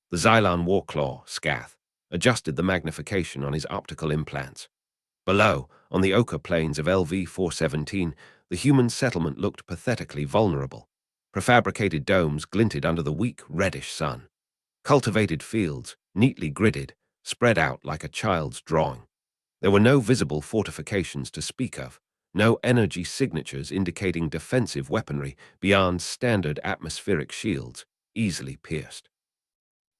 The Xylon Warclaw, Scath, adjusted the magnification on his optical implants. Below, on the ochre plains of LV-417, the human settlement looked pathetically vulnerable. Prefabricated domes glinted under the weak, reddish sun. Cultivated fields, neatly gridded, spread out like a child's drawing. There were no visible fortifications to speak of, no energy signatures indicating defensive weaponry beyond standard atmospheric shields, easily pierced.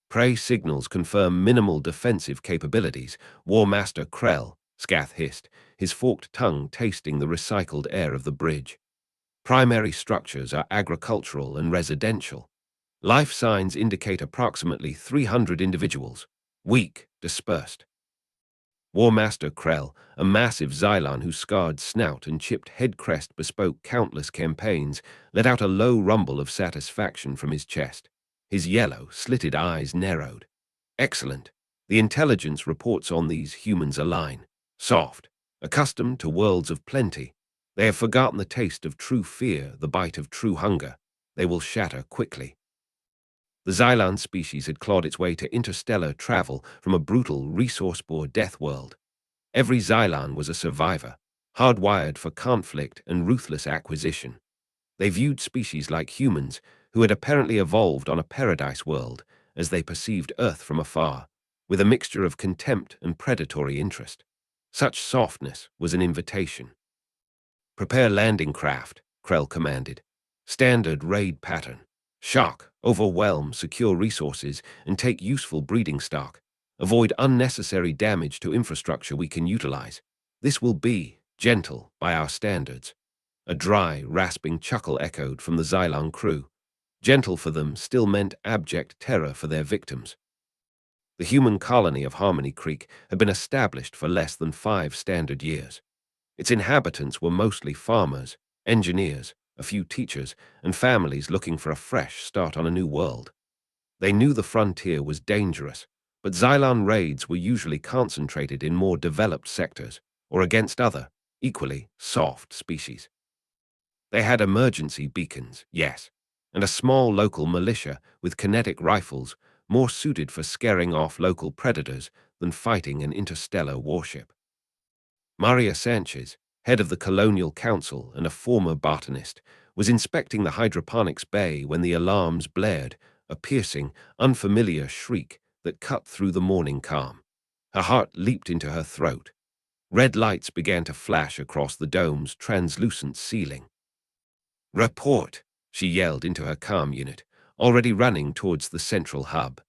Prey signals confirm minimal defensive capabilities, War Master Krell, Scath hissed, his forked tongue tasting the recycled air of the bridge. Primary structures are agricultural and residential. Life signs indicate approximately 300 individuals, weak, dispersed. War Master Krell, a massive Xylon whose scarred snout and chipped head crest bespoke countless campaigns, let out a low rumble of satisfaction from his chest. His yellow, slitted eyes narrowed. Excellent. The intelligence reports on these humans align. Soft, accustomed to worlds of plenty. They have forgotten the taste of true fear, the bite of true hunger. They will shatter quickly. The Xylon species had clawed its way to interstellar travel from a brutal, resource-poor death world. Every Xylon was a survivor, hardwired for conflict and ruthless acquisition. They viewed species like humans, who had apparently evolved on a paradise world, as they perceived Earth from afar, with a mixture of contempt and predatory interest. Such softness was an invitation. "Prepare landing craft," Krell commanded. "Standard raid pattern. Shock, overwhelm, secure resources, and take useful breeding stock. Avoid unnecessary damage to infrastructure we can utilize. This will be gentle by our standards." A dry, rasping chuckle echoed from the Xylon crew. Gentle for them still meant abject terror for their victims. The human colony of Harmony Creek had been established for less than 5 standard years. Its inhabitants were mostly farmers, engineers, a few teachers, and families looking for a fresh start on a new world. They knew the frontier was dangerous, but Xylon raids were usually concentrated in more developed sectors, or against other, equally soft species. They had emergency beacons, yes, and a small local militia with kinetic rifles more suited for scaring off local predators than fighting an interstellar warship. Maria Sanchez, head of the Colonial Council and a former botanist, was inspecting the hydroponics bay when the alarms blared, a piercing, unfamiliar shriek that cut through the morning calm. Her heart leaped into her throat. Red lights began to flash across the dome's translucent ceiling. "Report," she yelled into her comm unit, already running towards the central hub.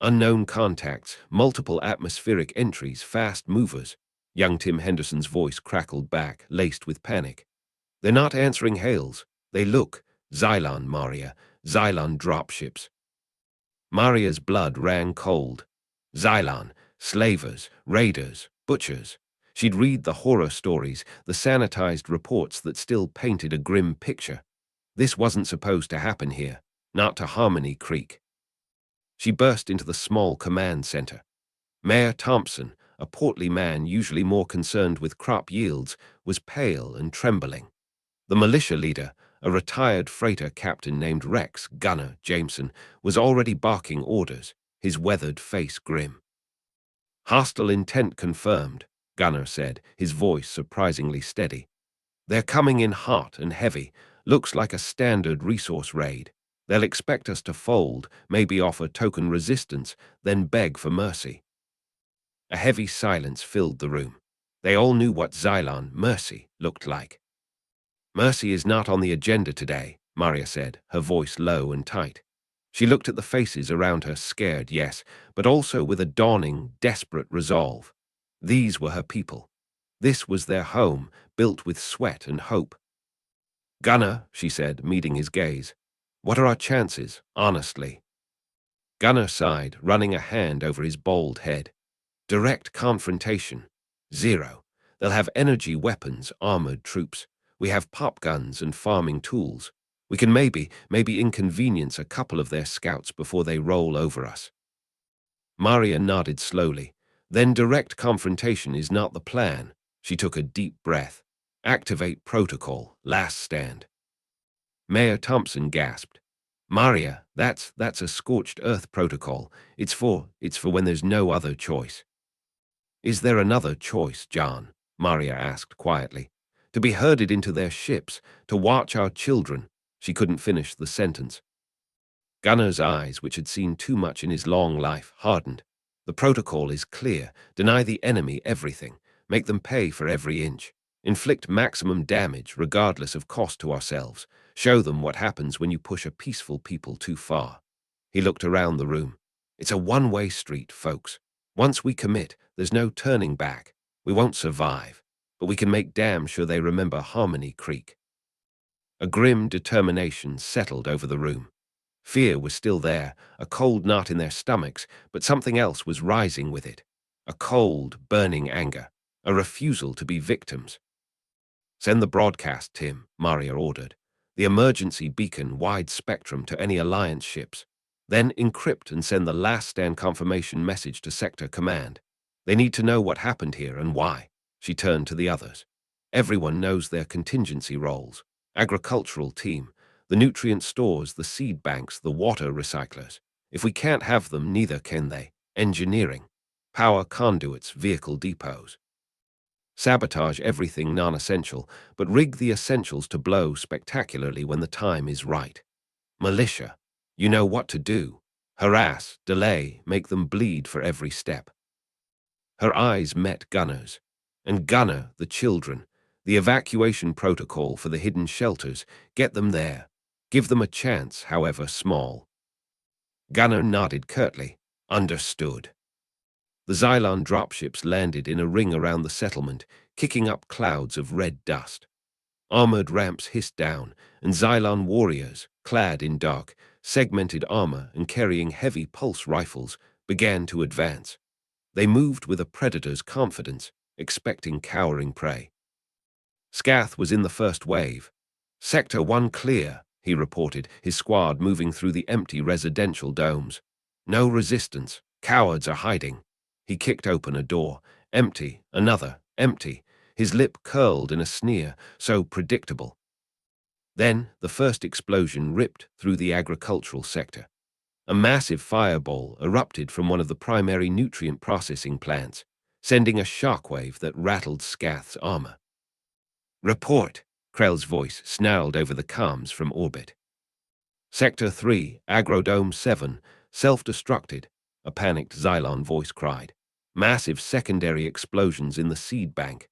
"Unknown contacts, multiple atmospheric entries, fast movers." Young Tim Henderson's voice crackled back, laced with panic. "They're not answering hails. They look. Xylon, Maria. Xylon dropships." Maria's blood ran cold. Xylon, slavers, raiders, butchers. She'd read the horror stories, the sanitized reports that still painted a grim picture. This wasn't supposed to happen here, not to Harmony Creek. She burst into the small command center. Mayor Thompson, a portly man usually more concerned with crop yields, was pale and trembling. The militia leader, a retired freighter captain named Rex Gunner Jameson, was already barking orders, his weathered face grim. "Hostile intent confirmed," Gunner said, his voice surprisingly steady. "They're coming in hot and heavy. Looks like a standard resource raid. They'll expect us to fold, maybe offer token resistance, then beg for mercy." A heavy silence filled the room. They all knew what Xylon, mercy, looked like. "Mercy is not on the agenda today," Maria said, her voice low and tight. She looked at the faces around her, scared, yes, but also with a dawning, desperate resolve. These were her people. This was their home, built with sweat and hope. "Gunner," she said, meeting his gaze, "what are our chances, honestly?" Gunner sighed, running a hand over his bald head. "Direct confrontation. 0. They'll have energy weapons, armored troops. We have pop guns and farming tools. We can maybe inconvenience a couple of their scouts before they roll over us." Maria nodded slowly. "Then direct confrontation is not the plan." She took a deep breath. "Activate protocol, last stand." Mayor Thompson gasped. Maria, that's a scorched earth protocol. It's for when there's no other choice. Is there another choice, John? Maria asked quietly. To be herded into their ships, to watch our children. She couldn't finish the sentence. Gunner's eyes, which had seen too much in his long life, hardened. The protocol is clear. Deny the enemy everything. Make them pay for every inch. Inflict maximum damage, regardless of cost to ourselves. Show them what happens when you push a peaceful people too far. He looked around the room. It's a one-way street, folks. Once we commit, there's no turning back. We won't survive, but we can make damn sure they remember Harmony Creek. A grim determination settled over the room. Fear was still there, a cold knot in their stomachs, but something else was rising with it. A cold, burning anger, a refusal to be victims. Send the broadcast, Tim, Maria ordered. The emergency beacon wide spectrum to any Alliance ships. Then encrypt and send the last stand confirmation message to Sector Command. They need to know what happened here and why. She turned to the others. Everyone knows their contingency roles. Agricultural team, the nutrient stores, the seed banks, the water recyclers. If we can't have them, neither can they. Engineering, power conduits, vehicle depots. Sabotage everything non-essential, but rig the essentials to blow spectacularly when the time is right. Militia, you know what to do. Harass, delay, make them bleed for every step. Her eyes met Gunner's. And Gunner, the children, the evacuation protocol for the hidden shelters, get them there. Give them a chance, however small. Gunner nodded curtly. Understood. The Xylon dropships landed in a ring around the settlement, kicking up clouds of red dust. Armored ramps hissed down, and Xylon warriors, clad in dark, segmented armor and carrying heavy pulse rifles, began to advance. They moved with a predator's confidence, expecting cowering prey. Scath was in the first wave. Sector 1 clear, he reported, his squad moving through the empty residential domes. No resistance. Cowards are hiding. He kicked open a door. Empty. Another. Empty. His lip curled in a sneer, so predictable. Then the first explosion ripped through the agricultural sector. A massive fireball erupted from one of the primary nutrient processing plants, sending a shockwave that rattled Scath's armor. Report, Krell's voice snarled over the comms from orbit. Sector 3, Agrodome 7, self-destructed, a panicked Xylon voice cried. Massive secondary explosions in the seed bank.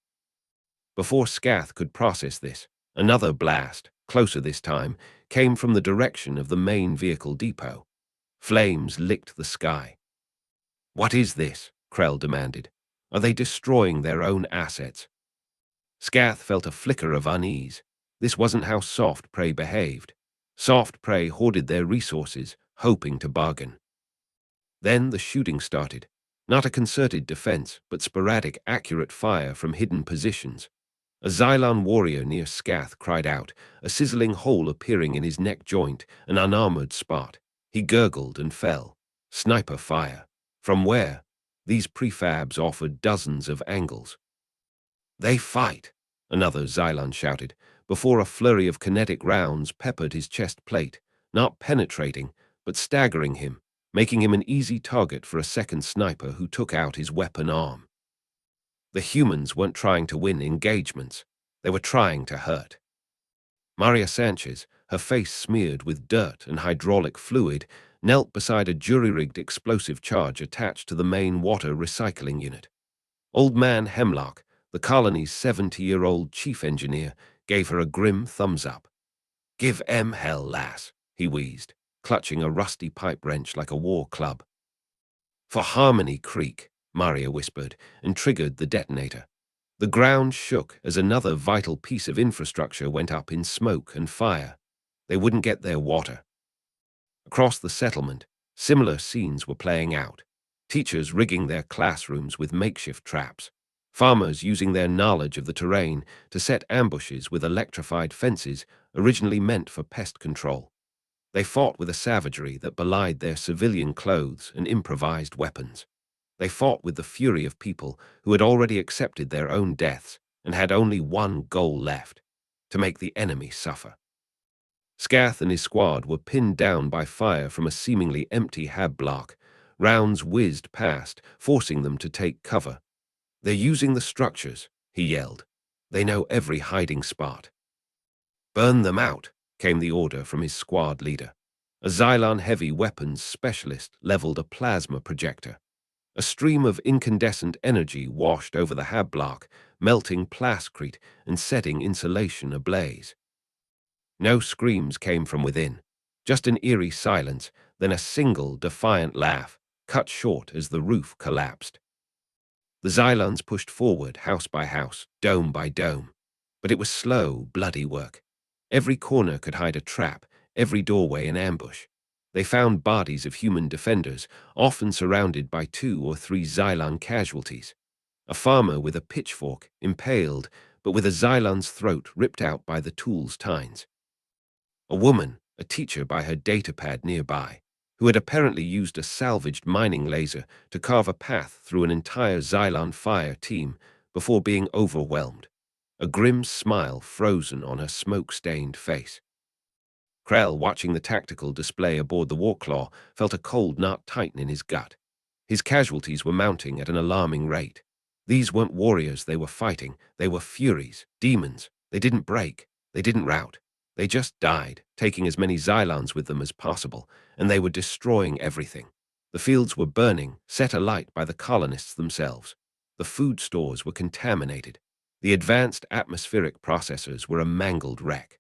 Before Scath could process this, another blast, closer this time, came from the direction of the main vehicle depot. Flames licked the sky. What is this? Krell demanded. Are they destroying their own assets? Scath felt a flicker of unease. This wasn't how soft prey behaved. Soft prey hoarded their resources, hoping to bargain. Then the shooting started. Not a concerted defense, but sporadic, accurate fire from hidden positions. A Xylon warrior near Scath cried out, a sizzling hole appearing in his neck joint, an unarmored spot. He gurgled and fell. Sniper fire. From where? These prefabs offered dozens of angles. They fight, another Xylon shouted, before a flurry of kinetic rounds peppered his chest plate, not penetrating, but staggering him, making him an easy target for a second sniper who took out his weapon arm. The humans weren't trying to win engagements. They were trying to hurt. Maria Sanchez, her face smeared with dirt and hydraulic fluid, knelt beside a jury-rigged explosive charge attached to the main water recycling unit. Old Man Hemlock, the colony's 70-year-old chief engineer, gave her a grim thumbs-up. Give em hell, lass, he wheezed, clutching a rusty pipe wrench like a war club. For Harmony Creek, Maria whispered, and triggered the detonator. The ground shook as another vital piece of infrastructure went up in smoke and fire. They wouldn't get their water. Across the settlement, similar scenes were playing out. Teachers rigging their classrooms with makeshift traps. Farmers using their knowledge of the terrain to set ambushes with electrified fences originally meant for pest control. They fought with a savagery that belied their civilian clothes and improvised weapons. They fought with the fury of people who had already accepted their own deaths and had only one goal left: to make the enemy suffer. Scath and his squad were pinned down by fire from a seemingly empty hab block. Rounds whizzed past, forcing them to take cover. "They're using the structures," he yelled. "They know every hiding spot." "Burn them out," came the order from his squad leader. A Xylon heavy weapons specialist leveled a plasma projector. A stream of incandescent energy washed over the hab block, melting plascrete and setting insulation ablaze. No screams came from within, just an eerie silence, then a single defiant laugh, cut short as the roof collapsed. The Xylons pushed forward, house by house, dome by dome. But it was slow, bloody work. Every corner could hide a trap, every doorway an ambush. They found bodies of human defenders, often surrounded by 2 or 3 Xylon casualties. A farmer with a pitchfork, impaled, but with a Xylon's throat ripped out by the tool's tines. A woman, a teacher by her datapad nearby, who had apparently used a salvaged mining laser to carve a path through an entire Xylon fire team before being overwhelmed, a grim smile frozen on her smoke-stained face. Krell, watching the tactical display aboard the Warclaw, felt a cold knot tighten in his gut. His casualties were mounting at an alarming rate. These weren't warriors they were fighting, they were furies, demons. They didn't break, they didn't rout. They just died, taking as many Xylons with them as possible, and they were destroying everything. The fields were burning, set alight by the colonists themselves. The food stores were contaminated. The advanced atmospheric processors were a mangled wreck.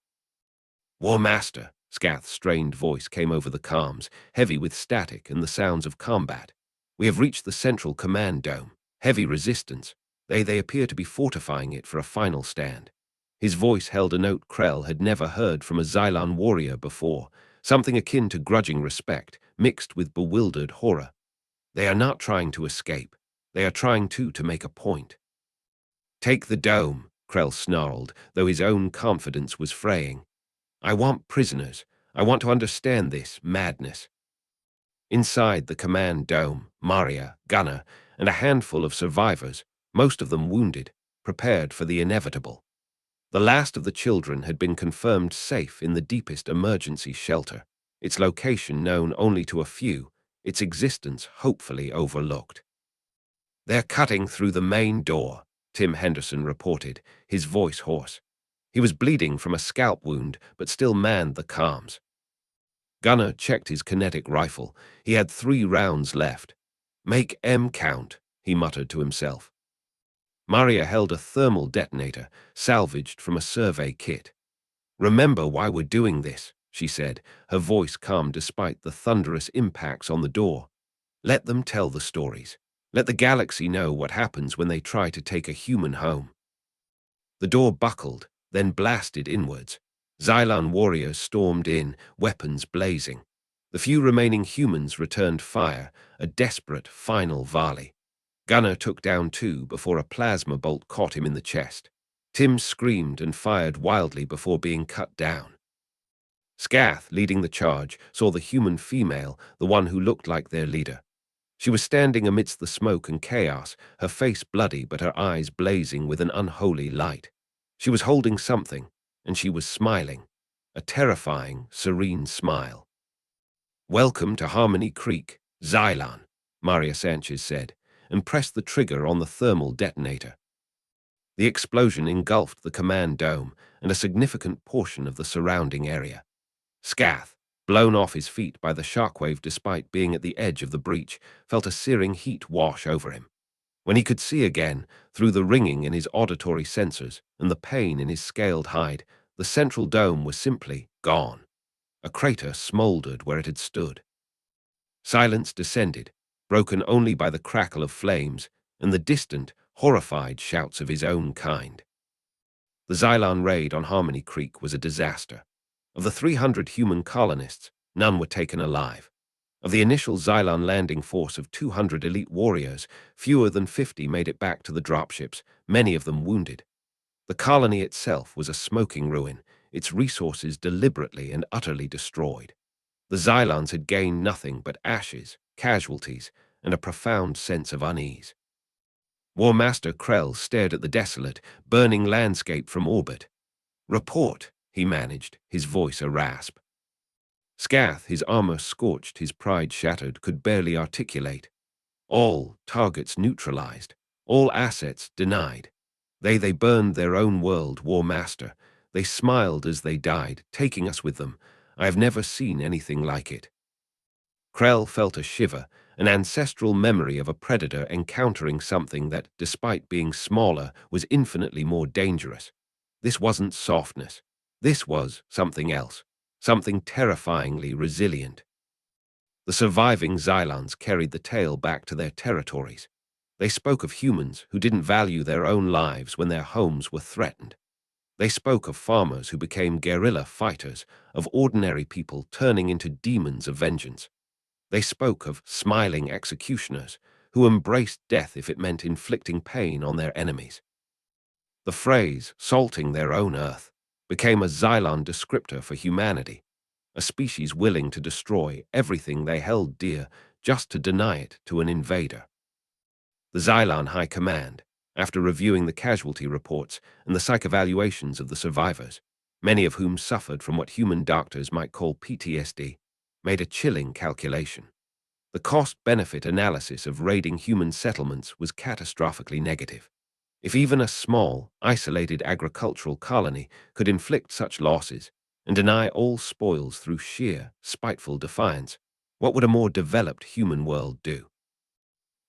"War Master," Scath's strained voice came over the comms, heavy with static and the sounds of combat. "We have reached the central command dome. Heavy resistance. They appear to be fortifying it for a final stand." His voice held a note Krell had never heard from a Xylon warrior before, something akin to grudging respect, mixed with bewildered horror. "They are not trying to escape. They are trying to make a point." "Take the dome," Krell snarled, though his own confidence was fraying. "I want prisoners. I want to understand this madness." Inside the command dome, Maria, Gunnar, and a handful of survivors, most of them wounded, prepared for the inevitable. The last of the children had been confirmed safe in the deepest emergency shelter, its location known only to a few, its existence hopefully overlooked. "They're cutting through the main door," Tim Henderson reported, his voice hoarse. He was bleeding from a scalp wound, but still manned the comms. Gunnar checked his kinetic rifle. He had 3 rounds left. "Make M count," he muttered to himself. Maria held a thermal detonator, salvaged from a survey kit. "Remember why we're doing this," she said, her voice calm despite the thunderous impacts on the door. "Let them tell the stories. Let the galaxy know what happens when they try to take a human home." The door buckled, then blasted inwards. Xylon warriors stormed in, weapons blazing. The few remaining humans returned fire, a desperate final volley. Gunnar took down 2 before a plasma bolt caught him in the chest. Tim screamed and fired wildly before being cut down. Scath, leading the charge, saw the human female, the one who looked like their leader. She was standing amidst the smoke and chaos, her face bloody but her eyes blazing with an unholy light. She was holding something, and she was smiling, a terrifying, serene smile. "Welcome to Harmony Creek, Xylon," Maria Sanchez said, and pressed the trigger on the thermal detonator. The explosion engulfed the command dome and a significant portion of the surrounding area. Scath, blown off his feet by the shockwave despite being at the edge of the breach, felt a searing heat wash over him. When he could see again, through the ringing in his auditory sensors and the pain in his scaled hide, the central dome was simply gone. A crater smoldered where it had stood. Silence descended, broken only by the crackle of flames and the distant, horrified shouts of his own kind. The Xylon raid on Harmony Creek was a disaster. Of the 300 human colonists, none were taken alive. Of the initial Xylon landing force of 200 elite warriors, fewer than 50 made it back to the dropships, many of them wounded. The colony itself was a smoking ruin, its resources deliberately and utterly destroyed. The Xylons had gained nothing but ashes, casualties, and a profound sense of unease. War Master Krell stared at the desolate, burning landscape from orbit. "Report," he managed, his voice a rasp. Scath, his armor scorched, his pride shattered, could barely articulate. All targets neutralized, all assets denied. They burned their own world, War Master. They smiled as they died, taking us with them. I have never seen anything like it. Krell felt a shiver, an ancestral memory of a predator encountering something that, despite being smaller, was infinitely more dangerous. This wasn't softness. This was something else, something terrifyingly resilient. The surviving Xylons carried the tale back to their territories. They spoke of humans who didn't value their own lives when their homes were threatened. They spoke of farmers who became guerrilla fighters, of ordinary people turning into demons of vengeance. They spoke of smiling executioners who embraced death if it meant inflicting pain on their enemies. The phrase, salting their own earth, became a Xylon descriptor for humanity, a species willing to destroy everything they held dear just to deny it to an invader. The Xylon High Command, after reviewing the casualty reports and the psych evaluations of the survivors, many of whom suffered from what human doctors might call PTSD, made a chilling calculation. The cost-benefit analysis of raiding human settlements was catastrophically negative. If even a small, isolated agricultural colony could inflict such losses and deny all spoils through sheer, spiteful defiance, what would a more developed human world do?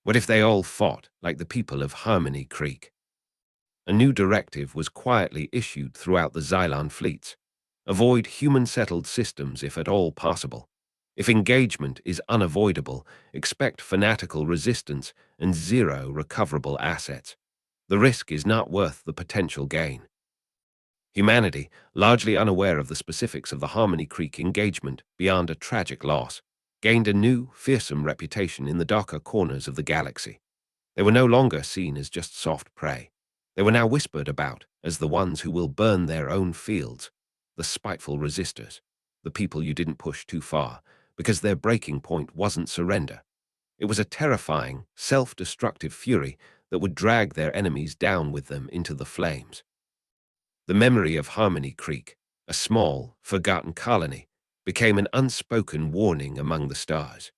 What if they all fought like the people of Harmony Creek? A new directive was quietly issued throughout the Xylon fleets. Avoid human-settled systems if at all possible. If engagement is unavoidable, expect fanatical resistance and zero recoverable assets. The risk is not worth the potential gain. Humanity, largely unaware of the specifics of the Harmony Creek engagement beyond a tragic loss, gained a new, fearsome reputation in the darker corners of the galaxy. They were no longer seen as just soft prey. They were now whispered about as the ones who will burn their own fields, the spiteful resistors, the people you didn't push too far, because their breaking point wasn't surrender. It was a terrifying, self-destructive fury that would drag their enemies down with them into the flames. The memory of Harmony Creek, a small, forgotten colony, became an unspoken warning among the stars.